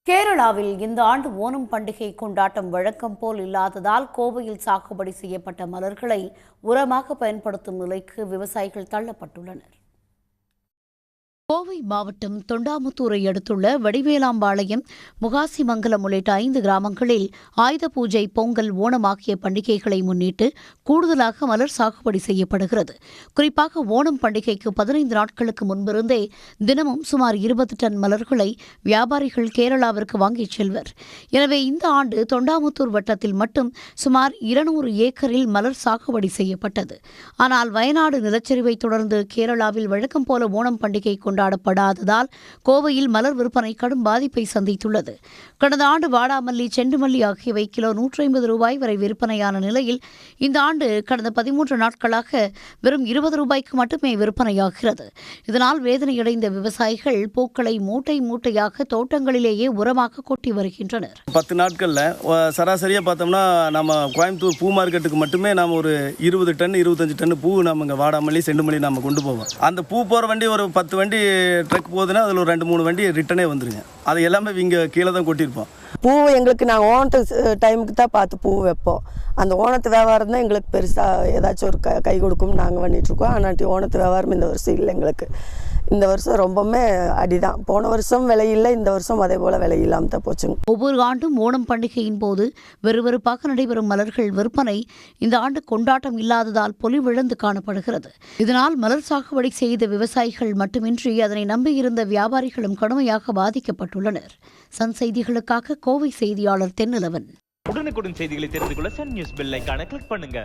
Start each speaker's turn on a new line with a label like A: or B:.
A: கேரளாவில் இந்த ஆண்டு ஓணம் பண்டிகை கொண்டாட்டம் வழக்கம் போல் இல்லாததால் கோவையில் சாகுபடி செய்யப்பட்ட மலர்களை உரமாக பயன்படுத்தும் நிலைக்கு விவசாயிகள் தள்ளப்பட்டுள்ளனர். கோவை மாவட்டம் தொண்டாமுத்தூரை அடுத்துள்ள வடிவேலாம்பாளையம், முகாசிமங்கலம் உள்ளிட்ட 5 கிராமங்களில் ஆயுத பூஜை, பொங்கல், ஓணம் ஆகிய பண்டிகைகளை முன்னிட்டு கூடுதலாக மலர் சாகுபடி செய்யப்படுகிறது. குறிப்பாக ஓணம் பண்டிகைக்கு 15 நாட்களுக்கு முன்பிருந்தே தினமும் சுமார் 20 டன் மலர்களை வியாபாரிகள் கேரளாவிற்கு வாங்கிச் செல்வர். எனவே இந்த ஆண்டு தொண்டாமுத்தூர் வட்டத்தில் மட்டும் சுமார் 200 ஏக்கரில் மலர் சாகுபடி செய்யப்பட்டது. ஆனால் வயநாடு நிலச்சரிவை தொடர்ந்து கேரளாவில் வழக்கம் போல ஓணம் பண்டிகை கொண்டாடப்படாததால் கோவையில் மலர் விற்பனை கடும் பாதிப்பை சந்தித்துள்ளது. கடந்த ஆண்டு வாடாமல்லி, செண்டுமல்லி ஆகியவை கிலோ 150 ரூபாய் வரை விற்பனையான நிலையில் இந்த ஆண்டு கடந்த 13 நாட்களாக வெறும் 20 ரூபாய்க்கு மட்டுமே விற்பனையாகிறது. இதனால் வேதனையடைந்த விவசாயிகள் பூக்களை மூட்டை மூட்டையாக தோட்டங்களிலேயே உரமாக கொட்டி வருகின்றனர்.
B: 10 நாட்களில் சராசரியாக பார்த்தோம்னா நம்ம கோயம்புத்தூர் பூ மார்க்கெட்டுக்கு மட்டுமே நாம் ஒரு 20 டன் 25 டன் பூ நம்ம இங்கே வாடாமல்லி, செண்டுமல்லி நம்ம கொண்டு போவோம். அந்த பூ போகிற வண்டி ஒரு 10 வண்டி ட்ரக் போகுதுன்னா அதில் ஒரு 2-3 வண்டி ரிட்டனே வந்துருங்க. அது எல்லாமே இங்கே கீழே தான் கொட்டியிருப்போம்.
C: பூ எங்களுக்கு நாங்கள் ஓணத்து டைமுக்கு தான் பார்த்து பூ வைப்போம். அந்த ஓணத்து வியாபாரம் தான் எங்களுக்கு பெருசாக ஏதாச்சும் ஒரு கை கொடுக்கும்னு நாங்கள் பண்ணிகிட்ருக்கோம். ஆனால் ஓணத்து வியாபாரம் இந்த வருஷம் இல்லை. எங்களுக்கு இந்த வருஷம் ரொம்பவுமே அடிதான். போன வருஷம் விலை இல்லை, இந்த வருஷம் அதே போல் விலை இல்லாமல் தான் போச்சுங்க.
A: ஒவ்வொரு ஆண்டும் ஓணம் பண்டிகையின் போது வெறுவெறுப்பாக நடைபெறும் மலர்கள் விற்பனை இந்த ஆண்டு கொண்டாட்டம் இல்லாததால் பொலிவிழந்து காணப்படுகிறது. இதனால் மலர் சாகுபடி செய்த விவசாயிகள் மட்டுமின்றி அதனை நம்பியிருந்த வியாபாரிகளும் கடுமையாக பாதிக்கப்பட்டுள்ளனர். சன் செய்திகளுக்காக கோவை செய்தியாளர் தென்னிலவன்.
D: உடனுக்குடன் செய்திகளை தெரிந்து கொள்ள சன் நியூஸ் பெல் ஐகானை கிளிக் பண்ணுங்க.